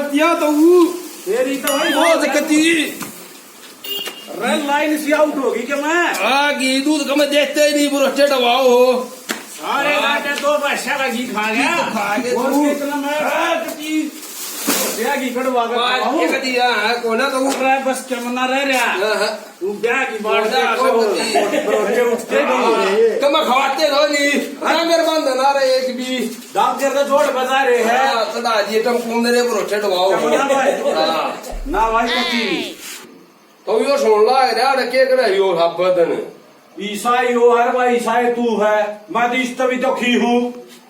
दिया तो वो तेरी तो भाई बहुत कती रेल लाइन से आउट होगी कि मैं आगे दूध का मैं देखते ही नहीं बुरा डवाओ हो सारे लाटे दो पैसा का घी खा गया खा गया और तू कितना मैं कती ब्याह की कड़वा का आज ये कती हां कोना तो रहा बस चमना रह रहा तू ब्याह की बात बरोटे उठते नहीं कम खवाते हो नहीं ना मेरे बंद ना रे एक भी डॉक्टर का जोड़ बजा रहे हैं हां सदा जी तुम कौन रे बुरा डवाओ ना भाई कती तो यो सुन ला रे के करे यो हबदन ईसाई हो हर भाई ईसाई तू है मैं तो इस तभी तो खी हूँ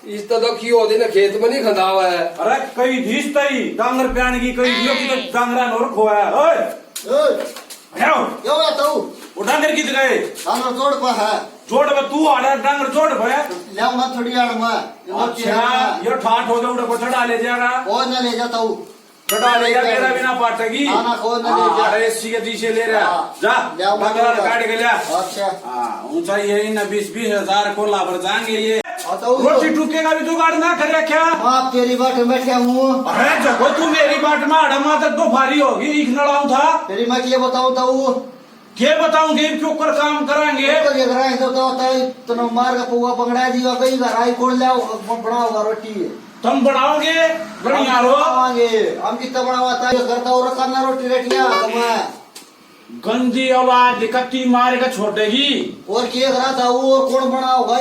इस तो की हो दिन खेत में नहीं खंदा हुआ है अरे कई धीस तई डांगर प्यान की कई दियो की तो डांगरा नोर खोया ओए क्यों आता हूँ वो डांगर की गए डांगर जोड़ पर है जोड़ में तू आड़ा डांगर जोड़ पे ले मैं थोड़ी आड़ में अच्छा ये ठाठ हो गया उड़े को चढ़ा ले जाएगा कौन न ले जाता हूँ चढ़ा ले जा मेरा बिना पाटेगी ना कौन न ले जा अरे इसी के पीछे ले रहा जा डांगर काट के लिया अच्छा ऊंचाई यही ना 20,000 को लाभ जाएंगे ये आता हूँ रोटी टूकेगा भी जुगाड़ ना कर रखा आप तेरी बाट में बैठा हूँ अरे जगो तू मेरी बाट में आड़मा तक तो भारी होगी एक लड़ाऊ था तेरी मैं ये बताऊँ तो क्या बताऊंगी क्यों कर काम कराएंगे तो ये घर तो होता है तो मार का पुआ पकड़ा दिया कहीं घर आई खोल लिया बनाओगा रोटी तुम बनाओगे बढ़िया रो हम कितना बनावा था करता और करना रोटी रेटिया गंदी आवाज कत्ती मारेगा छोटेगी और क्या करा था वो और कौन बनाओगा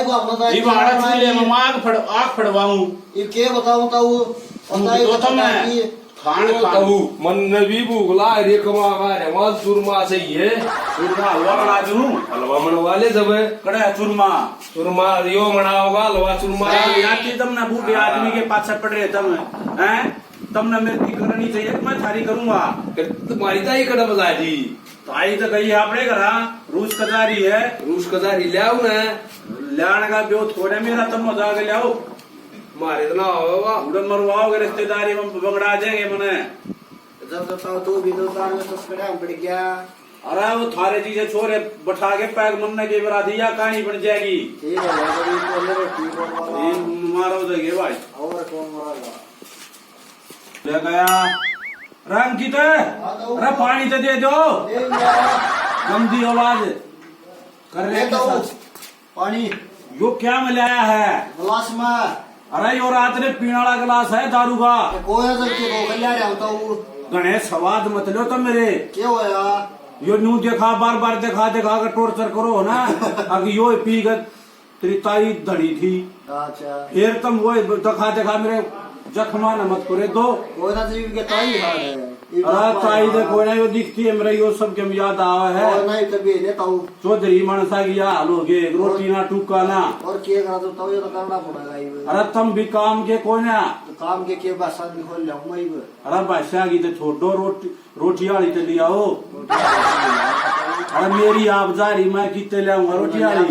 आग फड़वाऊं ये क्या बताऊं था वो खान खाऊ मन ने भी भूख ला रे कमावा रे मत चूरमा चाहिए चूरमा हलवा बना दूं हलवा मनवा ले जब कड़ा चूरमा चूरमा रियो बनाओगा हलवा चूरमा याती तुम ना बूढ़े आदमी के पाछे पड़ रहे तुम हैं तुमने मेरी करनी चाहिए मैं थारी करूंगा तुम्हारी ताई कदम जी ताई तो गई आपने करा रूस कजारी है रूस कजारी ले आओ ना लाने का ब्यो थोड़े मेरा तुम मजाक ले आओ मारे इतना होगा उड़न मरवाओगे रिश्तेदारी में बगड़ा जाएंगे मने जब तो भी तो दान में तो स्कड़ा पड़ गया अरे वो थारे चीजें छोरे बैठा के पैक मनने की बराती या कहानी बन जाएगी ठीक है मारो देंगे भाई और कौन मारेगा ले गया रंग की अरे पानी तो दे दो गंदी आवाज कर रहे पानी यो क्या मिलाया है गिलास में अरे यो रात ने पीने वाला गिलास है दारू का गणेश स्वाद मत लो तुम मेरे क्या होया यो न्यू देखा बार बार देखा देखा कर टॉर्चर करो ना अगर यो पी कर तेरी ताई धड़ी थी अच्छा फिर तुम वो देखा देखा मेरे जख्मा न मत करे दो कोई ना जीव के ताई हाल है अरे ताई दे कोई ना यो दिखती है मेरे यो सब के याद आवा है और नहीं कभी लेता हूँ चौधरी मनसा की हाल हो गए रोटी ना टूका ना और क्या करा तो ये तो करना पड़ेगा ये अरे तुम भी काम के कोई ना तो काम के भाषा भी खोल लिया मैं अरे बादशाह की तो छोड़ दो रोटी वाली तो लिया हो अरे मेरी आप जा रही मैं कितने ले आऊंगा रोटी वाली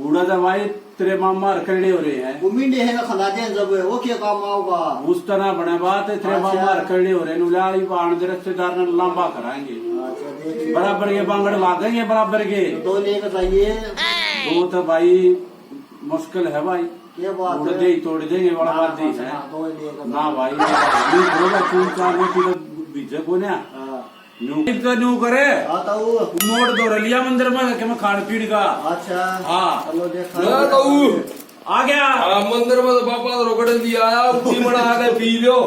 उड़ा तो भाई तेरे मामा रखड़े हो रहे हैं उम्मीद है ना खिला दे जब वो क्या काम आऊगा उस तरह बने बात है तेरे मामा रखड़े हो रहे नुलाड़ी बाण दे रिश्तेदार ने लंबा कराएंगे बराबर के बांगड़ लागेंगे बराबर के दो लेकर चाहिए दो तो भाई मुश्किल है भाई उड़ दे तोड़ देंगे बड़ा बात नहीं है ना भाई तीन चार रोटी तो बीजे को ना न्यू करे मोड़ दो रलिया मंदिर में कि मैं खान पीन का अच्छा हाँ आ गया मंदिर में तो पापा रोकड़े दिया आया उठी मना आ गए पी लो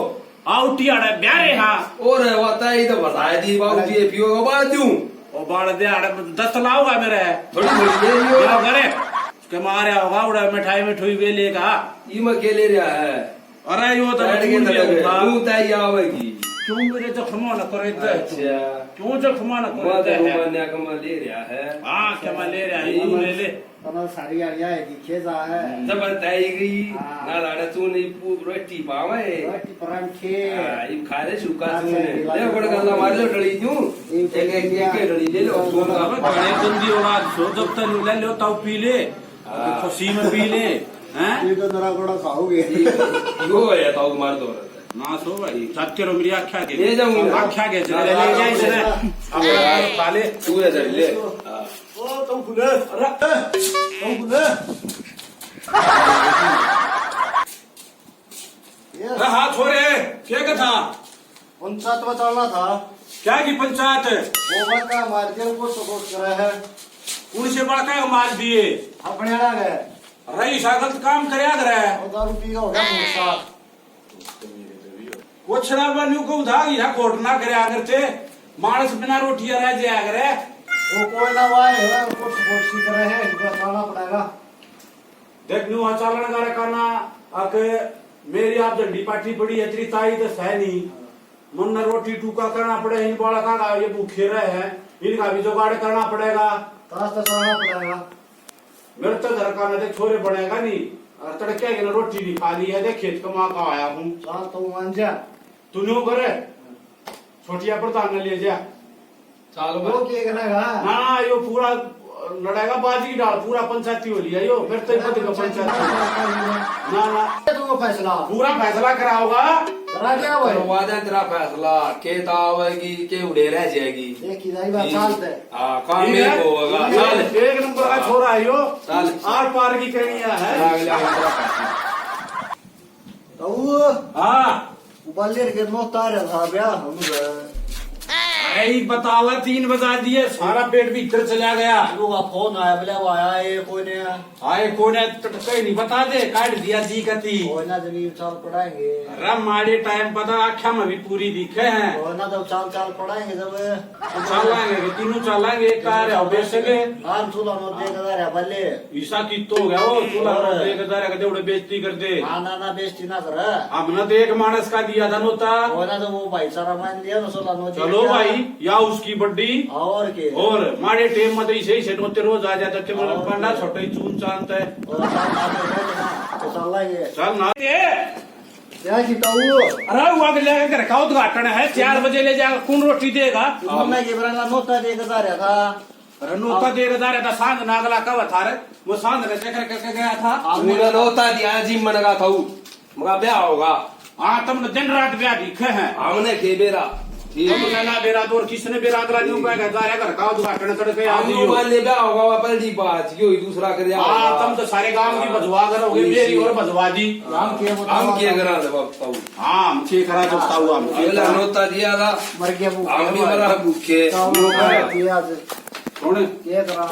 आउटी आड़े ब्यारे हाँ और होता ही तो बताया थी बाबू जी पियो बात दूं ओ बाड़ दे आड़े 10 लाऊंगा मेरे थोड़ी थोड़ी ले लियो करे के मारे होगा उड़ा मिठाई मिठाई वे लेगा ये मैं के ले रहा है अरे यो तो तू तय आवेगी क्यों मेरे जख्मा न करे अच्छा क्यों जख्मा न करे है कमा ले रहा है हाँ क्या ले रहा है तू ले ले सारी आड़िया है दिखे जा है जब बताई गई ना लाड़ा तू नहीं रोटी पावे रोटी परांठे ये खा ले सुका तू ने ले बड़ गल्ला मार लो डली तू एक डली ले लो तू का बड़े गंदी औलाद सो जब तक ले लो तब पी ले खुशी में पी ले हैं ये तो जरा बड़ा खाओगे यो है तो मार दो ना सो भाई सत्य रो मेरी आख्या के ले जाऊंगा आख्या के चले ले जाए इसे अब खा ले तू ले ओ तुम खुले तुम खुले अरे हाँ छोरे क्या था पंचायत में चलना था। क्या की पंचायत वो बात का मार के उनको सपोर्ट करा है। उनसे बड़ा का मार दिए अपने आ गए रही गलत काम कर और दारू पी हो गया मेरे साथ। वो शराब को उधार या कोट ना करे अगर थे मानस बिना रोटी रह जाया करे वो कोई ना वाए उनको सपोर्ट सी करे है इनको चलना पड़ेगा। देख न्यू चालन का रखाना आके मेरी आप झंडी पाठी पड़ी है तेरी ताई तो सह नहीं मन रोटी टूका करना पड़े इन बाला का ये भूखे रहे हैं इनका भी जुगाड़ करना पड़ेगा ताश तो चलना पड़ेगा। मेरे तो घर का देख छोरे बनेगा नहीं और तड़के की रोटी नहीं खा ली है देख खेत कमा का आया हूँ चल तो मान जा तू न्यू करे छोटिया प्रधान ले जा चलो वो क्या करेगा। ना यो पूरा लड़ेगा बाजी की डाल पूरा पंचायती हो लिया यो फिर तो पति का पंचायत ना ना तो फैसला पूरा फैसला करा होगा करा क्या भाई करवा दे तेरा फैसला खेत आवेगी के उड़े रह जाएगी। एक इधर बात चलते हाँ काम में होगा चल एक नंबर का छोरा है यो चल आर पार की कहानियां है अगले तेरा फैसला तो वो हाँ बल्लेर के नो तारे था ब्याह हम अरे बतावा 3 बजा दिए सारा पेट भीतर चला गया लोग फोन आया बोले वो आया ये कोई ने आए कौन है तो कहीं नहीं बता दे काट दिया जी कती कोई ना जब चाल पढ़ाएंगे अरे माड़े टाइम पता आख्या में भी पूरी दिखे हैं कोई ना जब चाल पढ़ाएंगे जब चलाएंगे तीनों चलाएंगे एक कार है बेचेंगे हम चूल्हा नो देख रहा बल्ले ईसा की तो हो गया वो चूल्हा 1000 का बेचती करते ना बेइज्जती ना कर हमने तो एक मानस का दिया था नोता कोई ना जब वो भाईचारा मान दिया ना चूल्हा नो चलो भाई या उसकी बड्डी और के और माड़े टेम में तो इसे नोते रोज आ जाते मतलब पंडा छोटा ही चून चांत है और तो चल लागे चल ना क्या जीताऊ अरे वो अगले घर का उद्घाटन है 4 बजे ले जाकर कौन रोटी देगा मैं के बरंगा नोता देख रहा था अरे नोता देगा था सांझ नागला का बता रहे वो सांझ चक्कर करके गया था मुझे नोता दिया जी मन का था मगा ब्याह होगा। हाँ तुमने दिन रात ब्याह दिखे हैं हमने के बेरा ना बेरा तो और किसने बेरा अगला न्यू पे घर का उद्घाटन करके आ हम दियो मान ले ब्याह होगा वह पहली बात क्यों दूसरा कर दिया। हाँ तुम तो सारे गांव की बजवा करोगे मेरी और बजवा दी हम के करा दे बाबू हाँ हम के करा सकता हुआ हम अगला नोता दिया था मर गया वो हम भी मरा भूखे सुन ये करा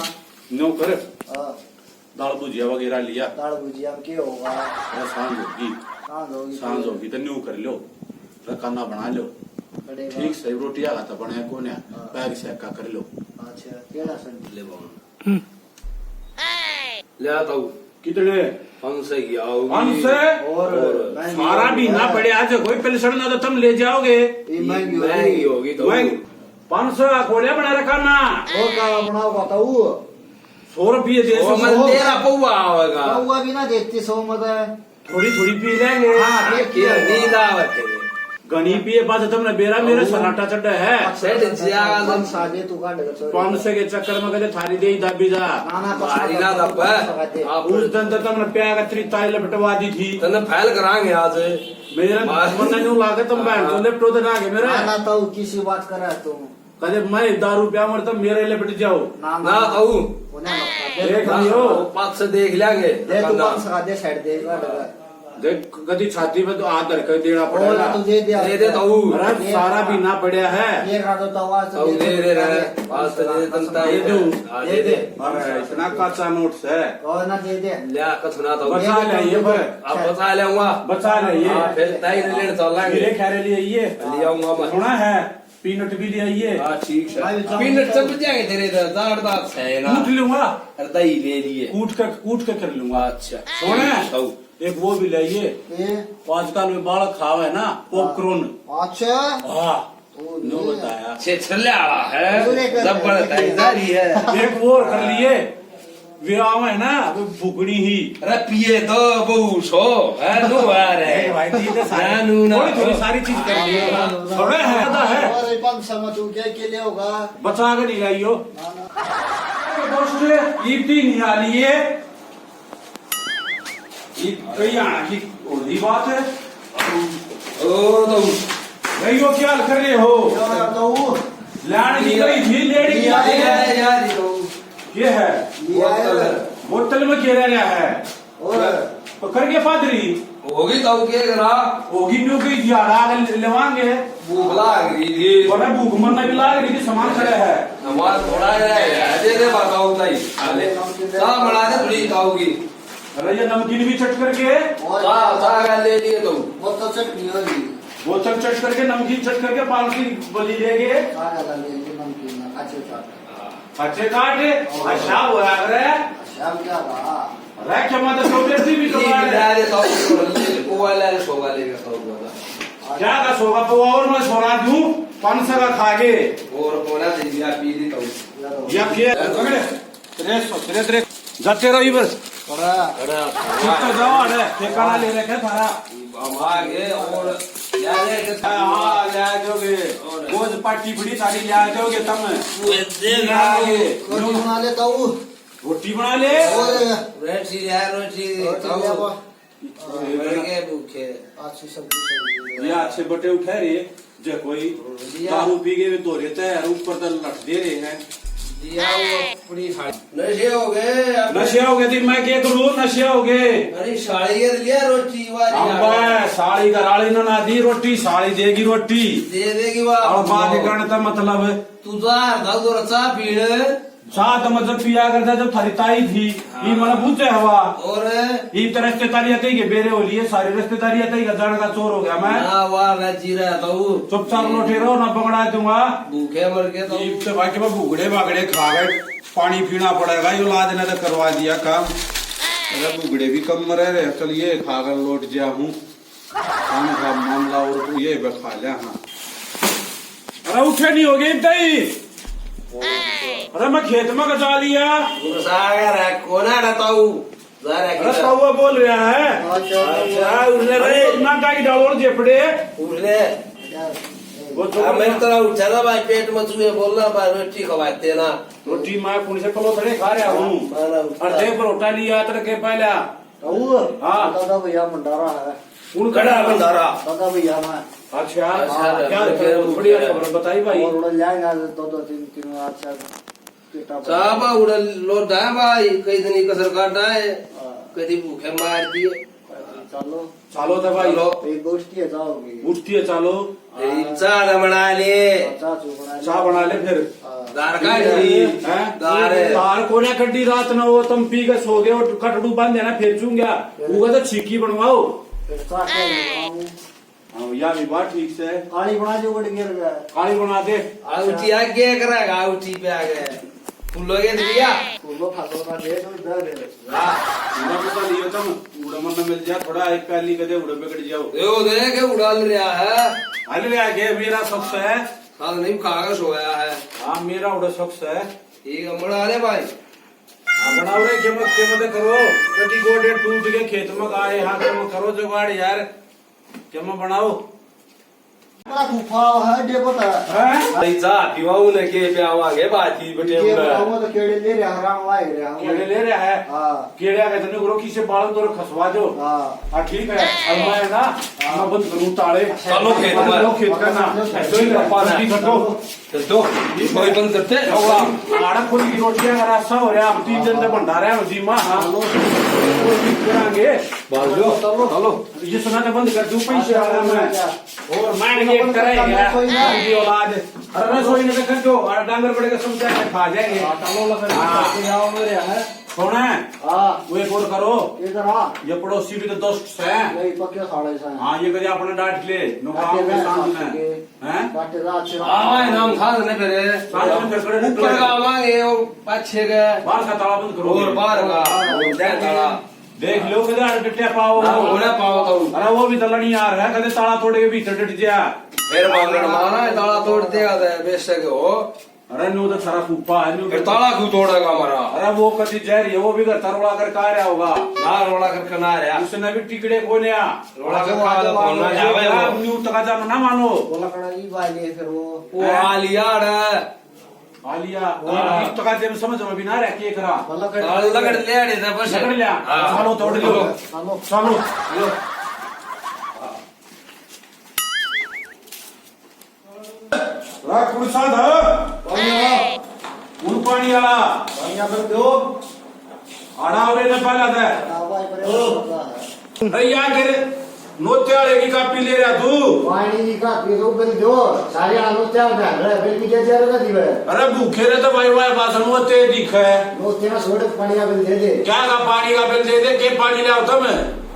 नो कर हां दाल भुजिया वगैरह लिया दाल भुजिया में क्या होगा अरे सांझ होगी तो न्यू कर लो रकाना बना लो ठीक सही रोटियां खाता बने कोने बैग से का कर लो अच्छा केड़ा सन ले बाबू ले आता हूँ कितने हमसे क्या होगी हमसे और सारा महीना पड़े आज कोई पेंशन ना तो तुम ले जाओगे ये महंगी होगी तो 500 कोड़िया बना रखा ना और का बनाओ बताओ 100 रुपये दे वो मन तेरा पौवा आवेगा हुआ भी ना देती 100 मत थोड़ी थोड़ी पी लेंगे हां क्या नींद आवत है गनी पिए बाद तुमने बेरा मेरे सराटा चढ़ है सेठ जियागा हम सादे तू काट कर 500 के चक्कर में कदे थारी दे दाबी जा ना भारी ना दब्बा आप उस दिन तो तुमने प्याग अत्री ताई लपटवा दी थी तने फैल करांगे आज मेरे मन नहीं लागे तुम बहन तो लेपटो तो ना मेरे ना तो किसी बात कर रहा तुम कदे मैं दारू पिया मर तुम मेरे लेपट जाओ ना आऊ देख लियो पास से देख लेंगे दे तू कौन सा दे साइड दे देख कदी छाती में तो हाथ धर कर देना पड़ेगा तुझे दे तो अरे सारा भी ना पड़ा है ये रातो तवा आऊ दे रे पास से दे तंता ये दो दे दे अरे इतना कच्चा नोट्स है और ना दे दे लिया कथना तो बचा ले ये अब बचा लेऊंगा बचा ले ये फिर ताई लेने चलेंगे मेरे खैर लिए ये ले आऊंगा मैं सुना है पीनट भी ले आइए हाँ ठीक है पीनट सब जाएंगे तेरे इधर दार है ना कूट लूंगा अरे दही ले लिए कूट के कर लूंगा अच्छा सुने एक वो भी लाइए ये आजकल में बालक खावे ना पॉपकॉर्न अच्छा हाँ नो बताया छे छल्ले आला है जबरदस्ती है एक वो और कर लिए विराम है ना भुगनी ही अरे पिए तो बहु सो है नो आ रहे भाई दीदी नानू ना थोड़ी सारी चीज कर लिए थोड़े है और ये पंख समझ क्या के लिए होगा बचा के नहीं लाइयो दोस्त ईदी नहीं आ लिए कहीं आना की उर्दी बात है ओ तो भाइयों क्या कर रहे हो तो लाने की गई थी लेडी यार ये है बोतल में क्या रह रहा है और पकड़ के पादरी होगी तो के करा होगी न्यू की दिहाड़ा लेवांगे भूख लाग रही थी बोले भूख मरना भी लाग रही थी सामान खड़े है हमारा थोड़ा है दे बताओ ताई सा बना दे थोड़ी खाओगी अरे ये नमकीन भी चट करके सा ले लिए तो बोतल चटनी होगी बोतल चट करके नमकीन चट करके पालकी बली लेंगे अच्छे काटे अच्छा हुआ अरे शाम क्या रहा अरे क्या मत सोचे सी भी तो ले तो को वाला सोगा लेगा तो क्या का सोगा तो और मैं सोना दूं 500 का खागे और कोना दे दिया पी दी तो या के पकड़े तेरे जाते रहो इधर तो जाओ अरे ठिकाना ले रखे थारा आगे और ले के हां ले जाओगे रोज पार्टी बड़ी सारी ले जाओगे तुम रोटी बना लेता हूँ रोटी बना ले रोटी यार रोटी तो के भूखे अच्छी सब्जी ये अच्छे बटे उठा रहे जो कोई दारू पी गए तो रहता है ऊपर तो लट दे रहे हैं दिया वो पूरी नशे हो गए नशे हो गए थी मैं क्या करूँ नशे हो गए अरे साड़ी के लिया रोटी वाली साड़ी कराली ना दी रोटी साड़ी देगी रोटी दे देगी वाह और बात करने का मतलब तू तो दाल तो रचा पीड़ साथ मतलब पिया करता जब थारी ताई थी ये मतलब पूछे हवा और ये तो रिश्तेदारी आते ही बेरे हो लिए सारी रिश्तेदारी आते ही जाने का चोर हो गया मैं ना वाह मैं जी रहा था वो चुपचाप लौटे रहो ना पकड़ा दूंगा भूखे मर के तो तो बाकी मैं भूगड़े भागड़े खा गए पानी पीना पड़ेगा ये लाद ने तो करवा दिया काम अरे भूगड़े भी कम मरे रहे चलिए खाकर लौट गया हूँ काम का मामला और ये खा लिया हाँ अरे उठे नहीं हो गई तई अरे मैं खेत में कचा लिया सागर है कोना रहता हूँ अरे कौवा बोल रहा है अच्छा उड़ने रहे ना का डालोर जेपड़े उड़ने वो तो मेरी तरह उठा ना भाई पेट में चूहे बोलना भाई रोटी खवाते ना रोटी मैं पुणे से पलो थोड़े खा रहा हूँ अर्धे परोटा लिया तर के पहले हाँ दादा भैया भंडारा है उन कड़ा बंधारा दादा भैया मैं अच्छा अच्छा, क्या फिर बढ़िया खबर बताई भाई और उड़ जाएगा दो तीन अच्छा पेटा साहब उड़ा लोटा है भाई कई दिन कसर काटा है कभी भूखे मार दिए चलो चालो था भाई एक गोष्ठी है जाओगी उठती है चालो चाह बना ले चाह बना ले फिर दार का दार दार कोने कड्डी रात न हो तुम पी के सो गए और कटड़ू बांध देना फिर चूंगा उगा तो छीकी बनवाओ या भी बात ठीक से काली बना जो बड़ गिर गया काली बना दे आउटी आगे करेगा आउटी पे आ गए फूलोगे दिया फूलो फालो का दे तो इधर दे उड़ा पता लियो तुम उड़ा मन मिल जा थोड़ा एक प्याली कदे उड़ा बिगड़ जाओ यो देख उड़ाल रहा है हल ले आगे मेरा शख्स है साल नहीं कागज होया है हाँ मेरा उड़ा शख्स है ठीक है बना ले भाई बनाओ रे के मत करो कटी गोडे टूट के खेत में आए हाँ तुम करो जुगाड़ यार क्या मैं बनाओ बड़ा गुफा है दे पता हैं नहीं जा पीवाऊ ने के पे आवांगे बाती बटे ये उड़ा वो तो केड़े ले रहा हराम वाए रहा केड़े ले रहा है हां केड़े का तने रोकी से बाल तो खसवा दो हां हाँ ठीक है अब मैं ना मैं बंद करूं ताले चलो खेत में चलो खेत का ना ऐसे ही पास की घटो तो कोई बंद करते होगा आड़ा खोली की रोटियां का रास्ता हो रहा हम 3 दिन से भंडारा है जी मां हां करेंगे बाजो चलो ये सुना तो बंद कर दूं पैसे आ रहा मैं और मैं ये करेगा ये औलाद अरे रसोई में कर दो और डांगर बड़े का समझा के खा जाएंगे चलो लगा आओ मेरे है कौन है हां वो एक और करो इधर आ ये पड़ोसी भी तो दोस्त है नहीं पक्के साड़े से हाँ ये करिए अपने डांट ले नुकाम के सामने हैं काटे दा अच्छे आवाज नाम खा ने फिर साथ में फिर ऊपर का आवांगे और पाछे का बाहर का ताला बंद करो और बाहर का ताला देख लो किधर डटिया पाओ होने पाओ तो अरे वो भी तो लड़ी यार है कदे ताला तोड़े के भीतर डट जा फिर मांगण मारा ताला तोड़ देगा बेशक हो अरे नो तो सारा फूफा है नो फिर ताला क्यों तोड़ेगा हमारा अरे वो कति जहर है वो भी घर तरोड़ा कर का रहा होगा ना रोड़ा करके ना रहा उसने भी टिकड़े को नया रोड़ा कर खा लो कौन ना जावे वो न्यू तकाजा ना मानो बोला कड़ा ई वाले फिर वो आलिया रे आलिया वो तकाजे में समझ में भी ना रह के करा लगड़ ले आड़े था बस लगड़ लिया चलो तोड़ लो चलो चलो लो रात पुरसा था उन पानी वाला भैया फिर दो आड़ा उड़े न पाला था आवाज पर भैया कर नोते वाले की कापी ले रहा तू पानी का पीरो बिल दो सारे आलो क्या बैठ रहा बिल की दे का दिवे अरे भूखे रहे तो भाई भाई बासन होते दिखे नो तेरा सोडे पानी का बिल दे क्या का पानी का बिल दे दे के पानी ले आओ तुम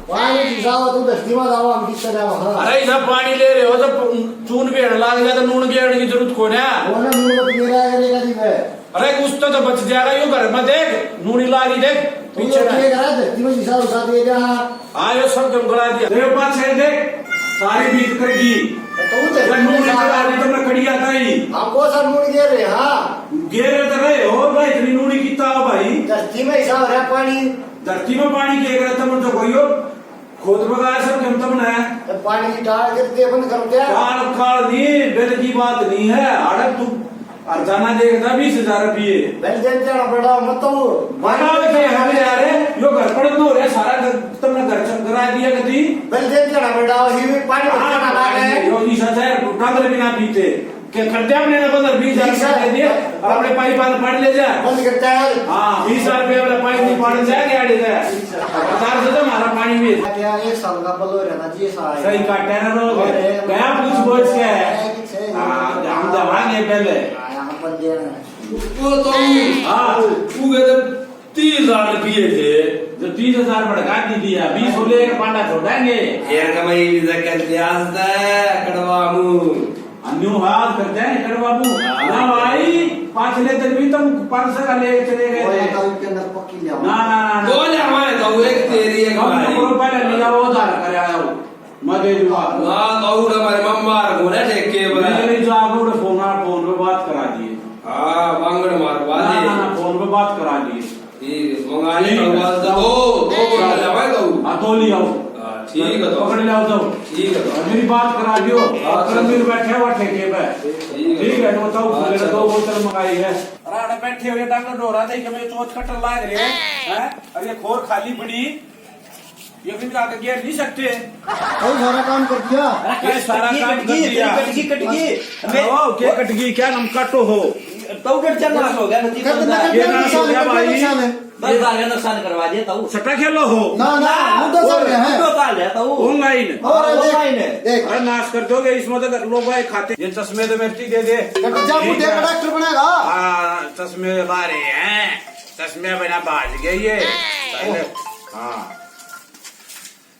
पानी दिसावा तू दस्ती में दावा हम किस तरह हां अरे इधर पानी ले रहे हो तो चून भी लाग गया तो नून भी की जरूरत को ना ओने नून को पी रहा है का दिवे अरे कुछ तो बच जाएगा यो घर में देख नूनी लागी देख पीछे के करा दस्ती में दिसावा उठा दे जा आयो सब तुम गला दिया देव पास है देख सारी बीत करेगी तो अगर नून लगा दी तो मैं कड़िया ताई हमको सब नून गे रहे हां गेरे तो रहे हो भाई इतनी नूनी कितना हो भाई दस्ती में हिसाब है पानी धरती में पानी के करे तुम तो कोई हो खुद बगाए सब तुम तुम ने तो पानी की डाल के दे बंद कर दे काल काल नहीं बेल की बात नहीं है अरे तू अर्जाना देगा 20,000 रुपये बेल दे जाना बड़ा मत तो बना के हमें यार यो घर पड़ तो रे सारा तुमने घर करा दिया कदी बेल दे जाना बड़ा ही में पानी भरना लागे यो जी सर टांगल भी ना पीते के खड्डे में ना बंदर 20,000 दे दिया और अपने पाइप पानी पड़ ले जा बंद करता है हां 20,000 रुपये वाला पाइप नहीं पड़ जाएगा आड़े जा सरकार से तो हमारा पानी भी क्या एक साल का बलो रहना चाहिए सारा सही काटे ना लोग क्या पूछ बोझ के हां हम दवाएंगे पहले यहां पर दे वो तो हां तू गए 30,000 रुपये थे जो 30,000 बढ़ा दी दिया 20 हो ले पांडा छोड़ेंगे यार कमाई विजा कर लिया कड़वामू अन्यू हाथ करते हैं कर बाबू ना भाई पाछले दिन भी तुम 500 का ले चले गए थे के अंदर पक्की ले ना ना ना दो ले हमारे तो एक तेरी एक हम भाई तो पहले लिया वो उधार करे आया हूं मदे जुआ ना तो हमारे मम्मा घोड़ा ठेके मैंने बना नहीं जो आपको फोन पे बात करा दिए हां बांगड़ मारवा ना दे ना फोन पे बात करा दिए ये मंगाने का दो बोला जावा तो हां तो लिया ठीक है तो पकड़ लिया तो ठीक है तो मेरी बात करा दियो करमीर बैठे हुआ ठेके पे ठीक है तो बताओ मेरे 2 बोतल मंगाई है राणा बैठे हुए डांग डोरा दे के मैं चोट कटर लाग रहे हैं और ये खोर खाली पड़ी ये भी आगे गिर नहीं सकते बहुत सारा काम कर दिया ये सारा काम कर दिया कटगी ओ के कटगी क्या हम कटो हो तो कट चलना हो गया नती ये ना हो गया भाई 10,000 का नुकसान करवा दिया तो सट्टा खेलो हो ना ना मुद्दा सब है तो काल है तो ऑनलाइन और ऑनलाइन है देख अरे नाश कर दोगे इसमें तो लोग भाई खाते ये चश्मे तो मेरे दे दे कट जा बुढ़े का डॉक्टर बनेगा हाँ चश्मे ला रहे हैं चश्मे बिना बाज गए ये हाँ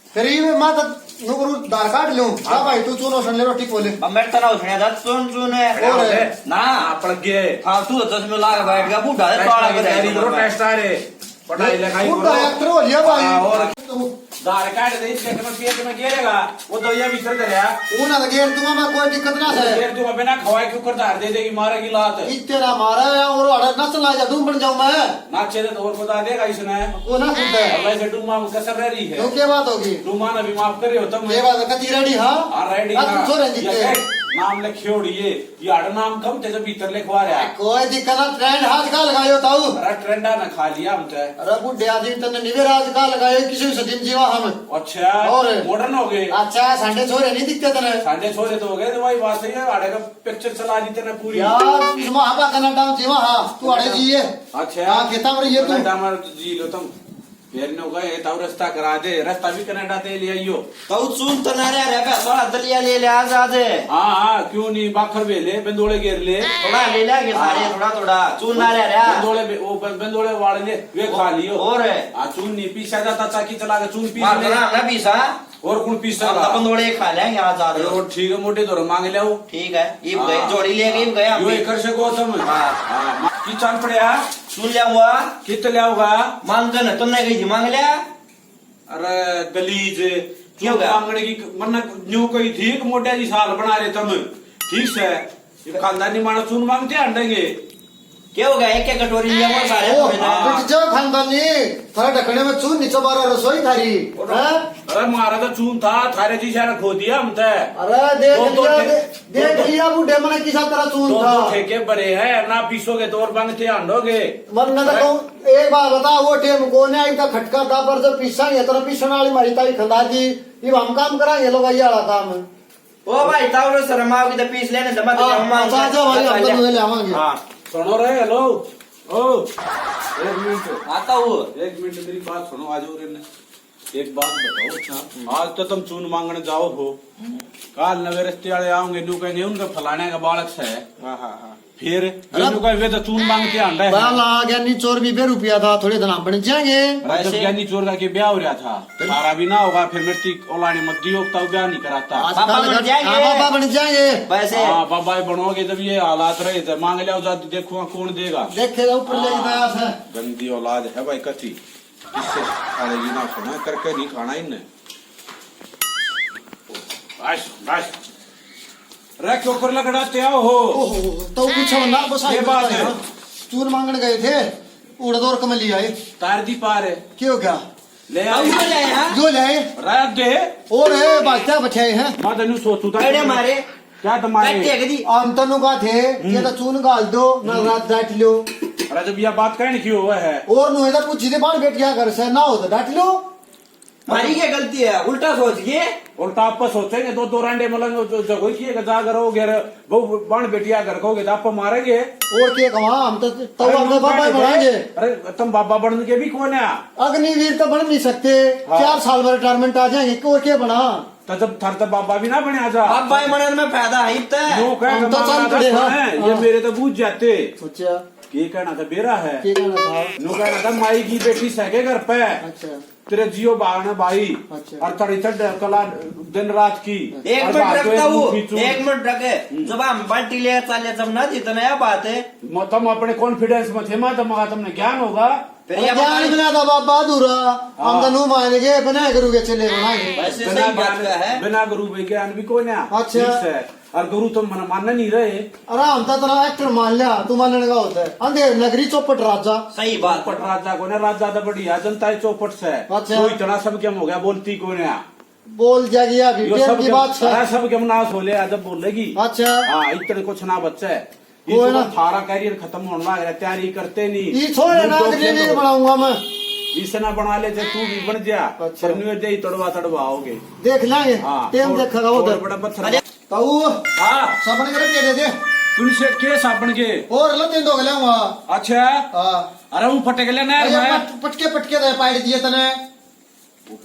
करीब माता नुकरू दार काट लूं हां भाई तू चुनो सन ले रोटी कोले मैं तना उठने दा सुन है ना पड़ गए हां तू तो में लाग बैठ गया बूढ़ा है काला के तेरी रो टेस्ट आ रे पढ़ाई लिखाई बुढ़ा डॉक्टर हो लिया भाई और दार काट दे इसके में पेट में गिरेगा वो तो ये भीतर दरिया उना तो घेर दूंगा मैं कोई दिक्कत ना है फिर तू बिना खवाए क्यों कर दार दे देगी मारेगी लात इतना मारा है और अड़ा ना चला जा दूं बन जाऊं मैं नाचे तो और बता देगा इसने वो ना सुनता है अब ऐसे डूमा में कसर रही है तो क्या बात होगी डूमा ने भी माफ करे हो तुम ये बात कती रेडी हां रेडी तू छोरे जीते नाम लिखियोड़िए यार नाम कम ते भीतर लिखवा रहा कोई दिक्कत ना ट्रेंड हाथ का लगायो ताऊ अरे ट्रेंडा ना खा लिया हम ते अरे बुढ़े आदमी तने निवेर हाथ का लगायो किसी सदिन जीवा हम अच्छा और मॉडर्न हो गए अच्छा संडे छोरे नहीं दिखते तने सांझे छोरे तो हो गए तो वही बात सही है आड़े का पिक्चर चला दी तेने पूरी यार इसमें आपा कना डाउन जीवा हां तू अड़े जीए अच्छा हां खेता में ये तू डामर जी लो तुम फिर नो गए ताऊ रास्ता करा दे रास्ता भी कनाडा ते ले आइयो तो सुन तो ना रे पे थोड़ा दलिया ले ले आ दे हाँ हाँ क्यों नहीं बाखर बेले बंदोले घेर ले थोड़ा ले ले सारे थोड़ा थोड़ा चून ना रे बंदोले वो बंदोले वाले ले वे खा लियो और हाँ चून नहीं पीसा जाता चाकी चला के चून पीस मार ले ना पीसा और कौन पीसा अपन थोड़े खा लेंगे आज आ और ठीक है मोटे दौर मांग ले ठीक है ये गए जोड़ी ले गई गए यो एकर से गौतम हाँ की चांद पड़या सुन लिया हुआ कित ले होगा मांगन तुमने कही मांग लिया अरे गलीज क्यों गया? मांगने की मन न्यू कोई ठीक मोटे जी साल बना रहे तुम ठीक से ये खानदानी मानस चून मांगते अंडेंगे क्या हो गया एक एक कटोरी लिया वो सारे ओ थोड़े ना। बिट जाओ खानदानी थारा ढकने में चून नीचे बारा रसोई थारी हैं? अरे मारा तो चून था थारे जी सारा खो दिया हम ते अरे देख दो- दो लिया ठे- देख लिया बुढ़े मने किसा तरह चून दो था ठेके बड़े हैं ना पीसोगे तो और मांगते अंडोगे वरना तो कहूं एक बात बता वो टेम को ने एक खटका था पर जब पीसा ये तरह पीसने वाली मारी ताई खंदा जी ये हम काम कराएंगे लोग ये वाला काम है ओ भाई ताऊ शर्मा की तो पीस लेने दमा तो हम मांग चाचा भाई हम तो ले आवांगे हाँ सुनो रे हेलो ओ एक मिनट आता हूँ एक मिनट मेरी बात सुनो आज और एक बात बताओ, आज तो तुम चून मांगने जाओ हो, काल नवे रस्ते वाले आओगे नू कहेंगे उनके फलाने का बालक से है, फिर इन्हों का वे तो चून मांगते आंडा है। बाला ज्ञानी चोर भी 2 रुपया था, थोड़े दिन बन जाएंगे। जब ज्ञानी चोर का के ब्याह हो रहा था, सारा भी ना होगा, फिर मिट्टी ओलाने मत दियो तब ब्याह नहीं कराता। बाबा बन जाएंगे वैसे हाँ बाबा बनोगे जब ये हालात रहे थे, मांग लिया जाती, देखो कौन देगा। देखे ऊपर ले दया से गंदी औलाद है भाई कथी, इससे खाएगी ना सुना करके नहीं खाना इन्हें। बस बस रख के ऊपर लगड़ाते आओ हो। ओहो तो कुछ ना बस ये बात है। चूर मांगने गए थे, उड़दौर कमली आए, तार दी पार है क्यों क्या ले आओ जो ले रात दे और बादशाह बचाए हैं। मैं तेन सोचू था अरे मारे क्या तुम्हारे अंतनु का थे ये तो चून गाल दो ना रात डांट लो। अरे जब यह बात कहने की हुआ है और नुहे तो पूछी थी बाण बेटिया घर से ना हो तो डांट लो। हमारी क्या गलती है, उल्टा सोच के उल्टा आप सोचेंगे दो रांडे मलंगे जगह की जागर हो गया वो बाण बेटिया घर कहोगे तो आप मारेंगे। और क्या कहा हम तो अपने बाबा बनाएंगे। अरे तुम बाबा बनने के भी कौन है? अग्निवीर तो बन नहीं सकते, 4 साल में रिटायरमेंट आ जाएंगे। और क्या बना तो जब थर तो बाबा भी ना बने आजा अब भाई मन में फायदा है हम तो चल पड़े ये मेरे तो बूझ जाते। सोचा ये कहना था बेरा है, क्या कहना था? नो कहना था माई की बेटी सके घर पे अच्छा तेरे जियो बागना भाई अच्छा। और थोड़ी कला दिन रात की। एक और मिनट बात रखता है, हूँ, मुंह खींचू। 1 मिनट रखे। जब हम बाल्टी ले चले जब ना जितना यह बात है तुम अपने कॉन्फिडेंस में थे मैं तुमने ज्ञान होगा। फिर यह ज्ञान बताइए। बना था बाबा अधूरा हम तो नू मानेंगे बना करूंगे चले बनाएंगे। वैसे सही बात का है। बिना गुरु के ज्ञान भी कोई ना। अच्छा। ठीक है। और गुरु तुम मन मानने नहीं रहे। अरे हम तो तेरा एक्टर मान लिया, तू मानने का होता है अंधेर नगरी चौपट राजा। सही बात चौपट राजा को ना राजा तो बढ़िया जनता है चौपट से। अच्छा। तो इतना सब क्या हो गया बोलती को ना बोल जाएगी अभी यो टेम सब की बात है। सब क्या नाश हो लिया जब बोलेगी। अच्छा हाँ इतने कुछ ना बच्चा है कोई ना। थारा कैरियर खत्म होने लग रहा है, तैयारी करते नहीं। ये छोड़ ना अग्निवीर बनाऊंगा मैं। इसे ना बना ले तू भी बन जा। अच्छा। दे तड़वा तड़वाओगे। देख लेंगे हाँ, टेम देखेगा उधर। बड़ा पत्थर अरे तो हाँ साबन करे दे दे तुम से के साबन के और लते दो गले हुआ। अच्छा हां अरे वो फटे गले ना पटके पटके दे पाइड दिए तने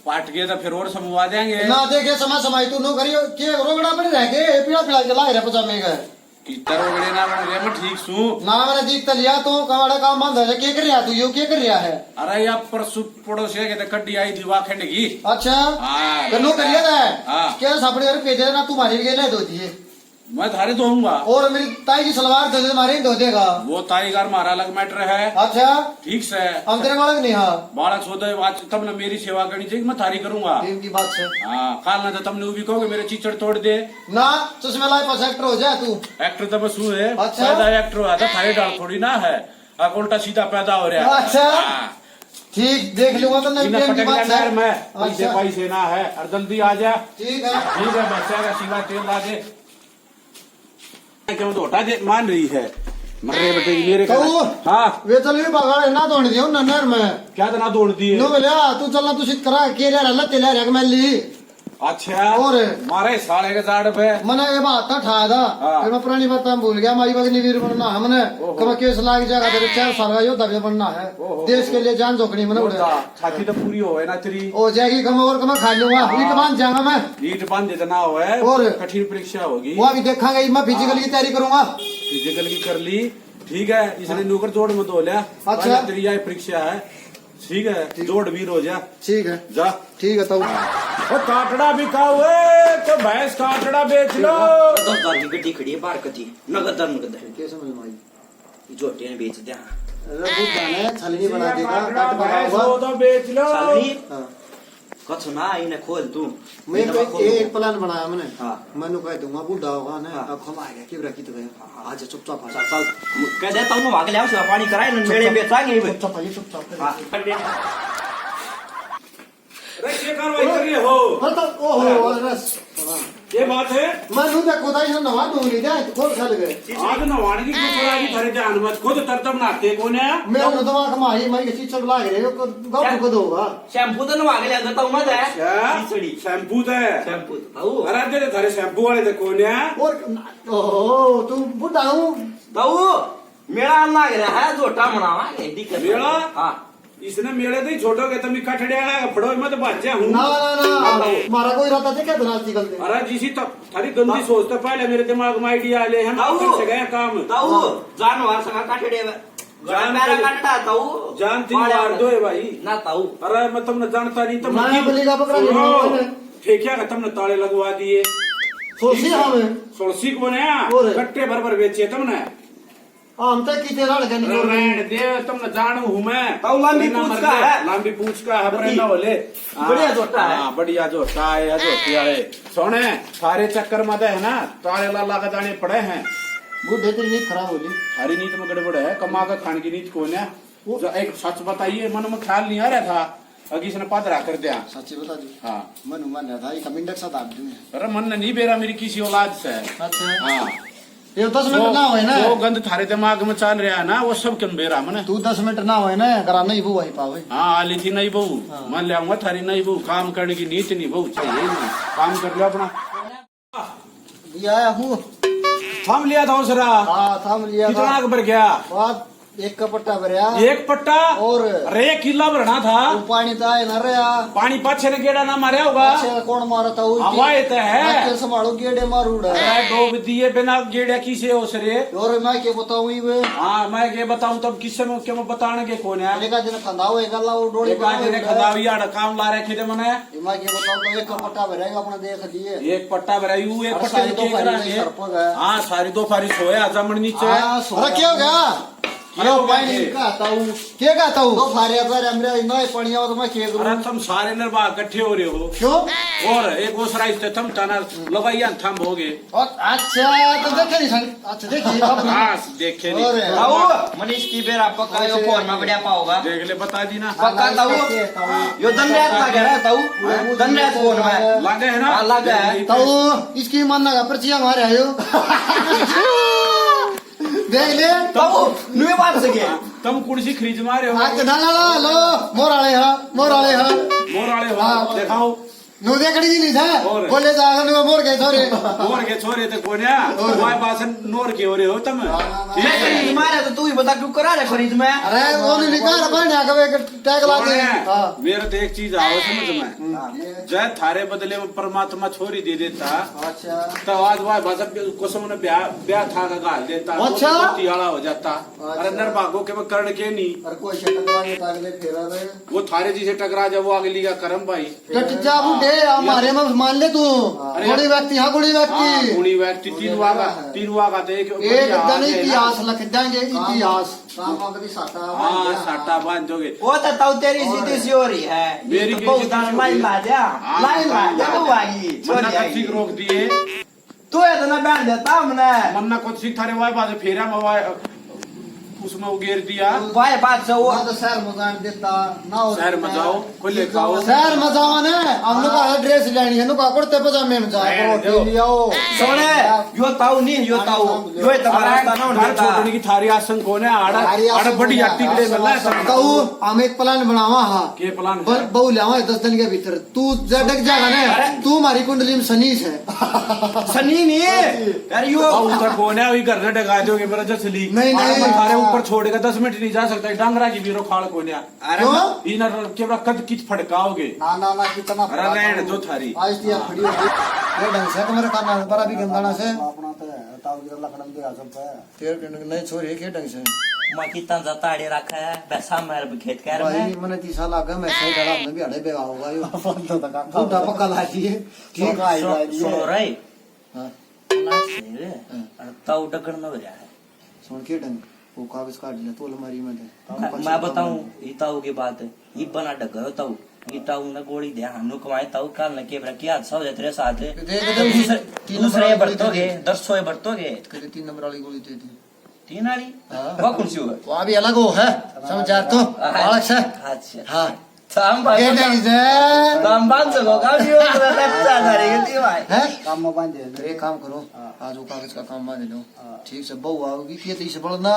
पाट गए तो फिर और समवा देंगे ना देखे समय तू नो करियो के रोगड़ा पर रह के पीड़ा पीड़ा चला रे पजामे का कितर ओगड़े ना बन रे मैं ठीक सू। ना मैंने जीत लिया तो कवाड़ा काम बंद है के कर रहा तू यो के कर रहा है। अरे या परसु पड़ोसी के तो कड्डी आई थी वाखंड की। अच्छा हाँ, कनो करिया था हाँ। क्या सापड़े और पेजे ना तू मारी के ले दो दिए मैं थारे दूंगा और मेरी ताई की सलवार दे दे मारी धो देगा। वो ताईगार मारा अलग मैटर है। अच्छा ठीक से हम तेरे बालक नहीं हाँ बालक सोते आज तब ना मेरी सेवा करनी चाहिए मैं थारी करूंगा। टीम की बात से हाँ काल ना तो तुमने वो भी कहोगे मेरे चीचड़ तोड़ दे ना चश्मे लाए पास एक्टर हो जा तू। एक्टर तो मैं सू है अच्छा। पैदा एक्टर हुआ था थारे डाल थोड़ी ना है उल्टा सीधा पैदा हो रहा है। अच्छा। हाँ। ठीक देख लूंगा तो नहीं बिना टीम की फटक बात नहर में है। पैसे अच्छा पैसे ना है और जल्दी आ जा। ठीक है ठीक है बच्चा का सीधा तेल ला दे क्यों तो हटा दे मान रही है मर्रे बेटे मेरे का। कहूँ? हाँ वे चल भी बगाड़ ना दौड़ दियो नहर में क्या तो ना दौड़ दिए। नो मिला तू चलना तू सिद्ध करा के ले रहा तेल रख मैं ली अच्छा और मारे साले के जाड़ पे मने ये बात था ठा दा हाँ। फिर मैं पुरानी बात मैं भूल गया माई बगनी वीर बनना है मने कब केस लाग जाएगा तेरे 4 साल का योद्धा भी बनना है देश के लिए जान जोखनी मने उड़े छाती तो पूरी हो ना तेरी हो जाएगी कम और कम खा लूंगा ईट बांध जाऊंगा मैं ईट बांध जितना हो है और? कठिन परीक्षा होगी वो अभी देखांगे मैं फिजिकल की तैयारी करूंगा। फिजिकल की कर ली ठीक है इसने नौकर जोड़ में धो लिया। अच्छा। तेरी यह परीक्षा है ठीक है जोड़ भी रो जा ठीक है जा। ठीक है तब वो काटड़ा भी खाओ तो भैंस काटड़ा बेच लो। 10,000 की गड्डी खड़ी है बाहर कटी नगद नगद क्या समझ में आई जोटे ने बेच दिया अरे बुद्धा ने छलनी बना देगा काटड़ा कट भैंस बना हो तो बेच लो। साली हाँ कछ ना इन्हें खोल तू मैं एक प्लान बनाया मैंने हाँ। मैंने कह दूंगा बुढ़ा होगा ना हाँ। अब खमाएगा कि रखी तो गया आज चुपचाप चल चल कह देता हूँ भाग ले आओ पानी कराए ना मेरे बेचाएंगे चुपचाप आइए चुपचाप हाँ अरे क्या कार्रवाई कर रहे हो? हाँ तो ओहो रस ये बात है मैं नु देखो दाई नवा दूंगी जा खोल खल गए आज नवाण की कुछ रागी थारे जान मत खुद तरतम नाते कौन है? मैं न दवा कमाई मैं किसी चल लाग रहे हो गाँव को दोगा शैम्पू तो नवा के ले देता हूँ मैं क्या? खिचड़ी शैम्पू तो है शैम्पू ताऊ अरे दे थारे शैम्पू वाले तो कौन है? और ओहो तू बुढ़ा हूँ ताऊ मेरा लग रहा है जोटा मनावा दिक्कत मेरा? हाँ इसने मेले तो ही छोड़ोगे तुम कठड़िया फड़ो मत भाजा हूँ ना ना ना मारा कोई रहता थे क्या दराज निकलते अरे जिसी तक थारी गंदी सोच तो पहले मेरे दिमाग में आइडिया आले हम कर से गए काम ताऊ जानवर संग काटड़े जान मेरा काटता ताऊ जान तीन मार दो है भाई ना ताऊ अरे मैं तुमने जानता नहीं तुम मैं बलि का पकड़ा नहीं ठेकिया का तुमने ताले लगवा दिए सोची हमें सोलसी को ने कट्टे भर बेचे तुमने हम तक की तेरा लगे नहीं रहने दे तुमने जानू हूँ मैं ताऊ लंबी पूंछ का है लंबी पूंछ का है पर ना बोले बढ़िया जोटा है बढ़िया जोटा है जोटिया है सोने सारे चक्कर में है ना ताले ला के जाने पड़े हैं बुढ़े तेरी नींद खराब होगी हरी नीत में गड़बड़ है कमा कर खाने की नीत कौन है जो एक सच बताइए मन में ख्याल नहीं आ रहा था अगी इसने पदरा कर दिया सच्ची बता दी हाँ मन मान रहा था ये कमिंडक साथ आप दूं अरे मन नहीं बेरा मेरी किसी औलाद से अच्छा हाँ ये 10 मिनट ना होए ना वो गंद थारे दिमाग में चल रहा है ना वो सब क्यों बेरा मन तू 10 मिनट ना होए ना करा नहीं वो वही पावे हाँ आली थी नहीं बहू मान ले आऊंगा थारी नहीं बहू काम करने की नीति नहीं बहू चाहिए नहीं काम कर लो अपना दिया आया हूँ थम लिया था उसरा हाँ थाम लिया कितना भर गया बात एक का पट्टा भरया एक पट्टा और अरे किला भरना था वो पानी तो आए ना रहा पानी पाछे ने गेड़ा ना मारा होगा अच्छा कौन मारा था वो हवा तो है संभालो गेड़े मारूड़ा अरे डूब दिए बिना गेड़े किसे हो सरे और मैं क्या बताऊँ ये हाँ मैं ये बताऊं तब किससे में क्या मैं बताने के कौन है लेका दिन खंदा हुए गल्ला वो डोली एक आज ने खदावी आड़ काम ला रखे थे मने मैं क्या बताऊँ तो एक का पट्टा भरेगा अपना देख लिए एक पट्टा भरा यू एक और पट्टे सारी के दो करांगे सरपंच है हाँ सारी दो फारी सोया जमन नीचे अरे क्या हो गया क्या हो गया पानी कहता हूँ क्या कहता हूँ तो फारे पर हमरे नए पानी आओ तो मैं क्या करूँ अरे तुम सारे नरबा इकट्ठे हो रहे हो क्यों और एक ओसरा इस थम तना लगाइया थम हो गए अच्छा तो देखे नहीं संग अच्छा देखिए हाँ देखे नहीं ताऊ मनीष की बेरा पक्का यो फोन में बढ़िया पाओगा देख ले बता दी ना पक्का ताऊ यो धनराज लगे है ताऊ धनराज फोन में लगे है ना लगे है तो इसकी मानना का पर्चियां हमारे आयो देख ले ताऊ नुए बात से के तुम कुर्सी खरीद मारे हो आज ना ला लो मोराले हा मोर वाले हो दिखाओ नु देखड़ी जी नहीं था और? बोले जागा नु मोर गए छोरे मोर के छोरे तो कोन्या वाई पासन नोर के हो रहे हो तुम मैं खरीद मारे तो तू ही बता क्यों करा रे खरीद में अरे वो नहीं निकाल बने आगे एक टैग लाते हैं हां मेरे तो एक चीज आओ समझ में जय थारे बदले में परमात्मा छोरी दे देता अच्छा तो आज वाई भाषा कुसुम ने ब्याह था का गाल देता अच्छा? तियाला हो जाता अरे नरभागो के मैं कर्ण के नहीं और कोई शटकवा के तागले फेरा रहे वो थारे जी से टकरा जब वो अगली का करम भाई कट जा बुढ़े हमारे में मान ले तू गुड़ी व्यक्ति हाँ गुड़ी व्यक्ति गुणी व्यक्ति तीन वागा तो एक दिन इतिहास लिख देंगे इतिहास हाँ साटा बांधोगे वो तो ताऊ तेरी सीधी सी हो रही है मेरी तो बहुत दान माई ला जा लाई ला जा वो आई मन्ना छोरी कच्ची रोक दिए तू है तो ना बैठ देता हमने मन्ना कुछ सीख थारे वाई बात फेरा में उसमें उगेर दिया भाई बात से वो तो शहर मजान देता ना शहर में जाओ खुले खाओ शहर मजावा ने हम लोग का ड्रेस लेनी है नुका कुर्ते पजामे में जाओ रोटी लियाओ सोने यो ताऊ नहीं यो ताऊ यो है तुम्हारा रास्ता ना घर छोड़ने की थारी आसन कौन है आड़ा बड़ी हट्टी के लिए मिला है कहू हम एक प्लान बनावा हाँ के प्लान बहु लियावा 10 दिन के भीतर तू डक जाएगा ना तू हमारी कुंडली में शनि है सनी नहीं यार यो उधर कौन है वही घर से डगा दोगे मेरा जसली नहीं, नहीं। थारे ऊपर छोड़ेगा 10 मिनट नहीं जा सकता डांगरा की बीरो खाल कौन है क्यों इनर केवड़ा कद किच फड़काओगे ना ना ना कितना अरे रहने दो थारी आज दिया खड़ी हो गई ये ढंग से तो मेरे काना पर अभी गंदाना से अपना तो है ताऊ की लकड़म दे आ सब है तेरे नहीं छोरी के ढंग से मैं कितना जताड़े रखा है पैसा मेरे खेत कर में भाई मैंने 30 साल आगे मैं सही डरा हमने भी अड़े बेवा होगा यो फूटा पक्का लाती है ठीक है सुनो रे हां ना से ताऊ डगड़ न हो रहा है सुन के ढंग वो कागज काट ले तो अलमारी में दे मैं बताऊं ये ताऊ की बात है ये बना डगर ताऊ ये ताऊ ने गोली दे हम कमाए ताऊ काल न केबरा क्या सब तेरे साथ दूसरे बरतोगे 100 बरतोगे 3 नंबर वाली गोली दे दी 3 वाली वो कौन सी होगा वो अभी अलग हो है समझा तो अलग से अच्छा हां हम भाई ये ढंग से हम बांध सको का भी हो अच्छा करेंगे भाई है काम में बांध दे एक काम करो आज वो कागज का काम बांध लो ठीक से बहू आओगी खेती से बोलना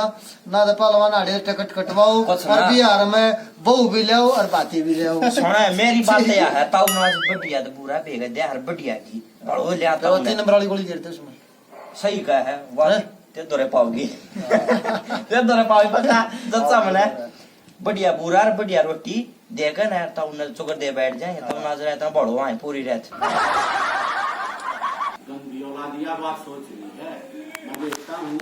ना तो पहलवान आड़े टिकट कटवाओ और बिहार में बहू भी ले और बातें भी ले सुना मेरी बात यह है ताऊ नवाज बढ़िया तो पूरा भेगा दे हर बढ़िया की बड़ो ले आता तो 3 नंबर वाली गोली देते उसमें सही का है वाह ते दोरे पाओगी ते दोरे पाओगी पता जच्चा मने बढ़िया पूरा और बढ़िया रोटी देकर ना तब न चुकर दे बैठ जाए तब ना जरा इतना बड़ो आए पूरी रात। गंदी औलादिया बात सोच रही है। मैं देखता हूँ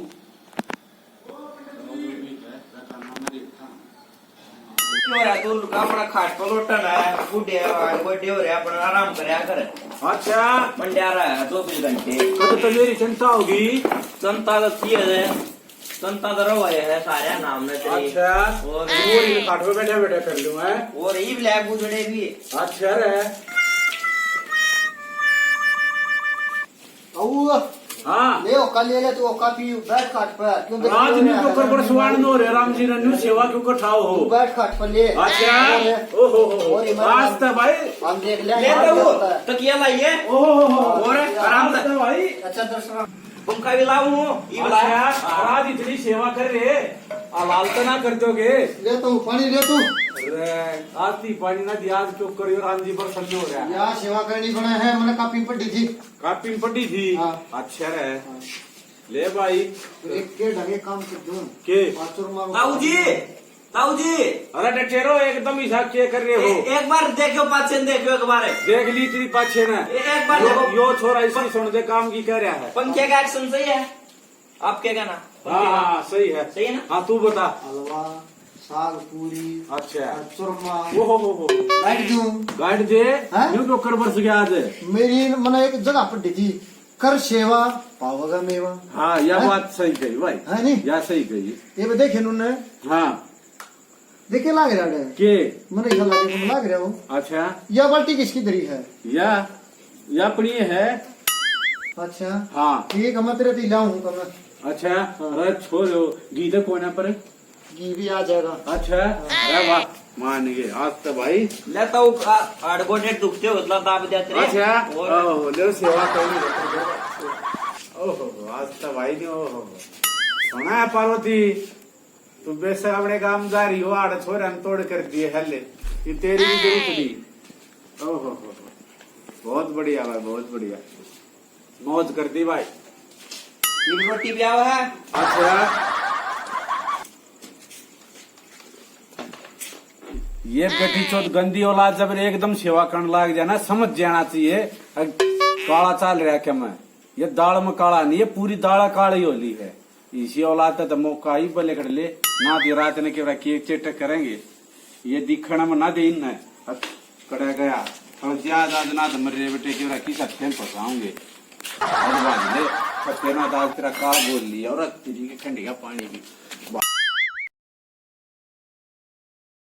क्यों रे तू अपना खाट पर लोटन है बूढ़े बड़े हो रहे अपना आराम करया करे। अच्छा मंड्या रहा है 24 घंटे। तो मेरी चिंता होगी। जनता तो की है जनता तो रहो है सारे नाम ने तेरी। अच्छा और ये काट पे बैठे बैठे कर लूँ मैं। और ई ब्लैक बुजड़े भी। अच्छा रे हाँ ले कल ले तू काफी बैठ खाट पर क्यों आज नहीं तो कर पर सुवान नो रे राम जी ने सेवा क्यों को ठाओ हो। बैठ खाट पर ले। अच्छा ओहो आज तो भाई हम देख ले तो किया लाइए ओहो और आराम से भाई। अच्छा दर्शन पंखा भी लाऊं ई बुलाया आज इतनी सेवा कर रहे लाल तो ना कर दोगे। ले तू पानी ले तू आज ती पानी ना दिया क्यों करियो राम जी पर संजो हो रहा। यहाँ सेवा करनी पड़े है मैंने काफी पड़ी थी। कापी पड़ी थी। हाँ। अच्छा रे ले भाई एक के ढंगे काम कर दो के ताऊ जी अरे डटेरो एकदम हिसाब के कर रहे हो। एक बार देखो पाछे देखो एक बार देख ली तेरी पाछे ना एक बार देखो यो छोरा इसी सुन दे काम की कह रहा है। पंखे का एक्शन सही है आप क्या कहना। हाँ सही है सही है ना। हाँ तू बता। हलवा साग पूरी अच्छा चूरमा ओहो बैठ दूं गाइड दे हाँ? न्यू तो कर बरस गया आज। मेरी मैंने एक जगह पड़ी थी कर सेवा पावगा मेवा। हाँ यह हाँ? बात सही कही भाई है नहीं यह सही कही। ये भी देखे उन्होंने हाँ देखे लाग रहा है के मैंने ऐसा लगे तुम लाग रहे हो। अच्छा यह बाल्टी किसकी दरी है। या अपनी है। अच्छा हाँ ठीक है मैं तेरे दी लाऊं तो मैं अच्छा अरे छोड़ो गीता कोना पर घी भी आ जाएगा। अच्छा अरे वाह मान गए आज तो भाई लेता हूँ आड़गोटे दुखते होतला दाब देते रे। अच्छा और ओहो ले सेवा करनी। ओहो आज तो भाई ने ओहो सुना है पार्वती तू बेसर अपने काम जा रही हो आड़ छोरे हम तोड़ कर दिए हल्ले ये तेरी भी जरूरत दी। ओहो बहुत बढ़िया भाई बहुत बढ़िया मौज कर दी भाई। ये रोटी भी आवा है। अच्छा ये बेटी चौथ गंदी औलाद जब एकदम सेवा करने लग जाना समझ जाना चाहिए काला चाल रहा क्या मैं ये दाल में काला नहीं ये पूरी दाल काली होली है। इसी औलाद तो मौका ही बले कर ले ना दी रात ने केवल केक चेटक करेंगे ये दिखने में ना दे इन कड़ा गया और ज्यादा ना तो मरे बेटे केवल की सकते फंसाऊंगे और बात ले तेरा दाल तेरा काल बोल लिया और तेरी के ठंडी का पानी भी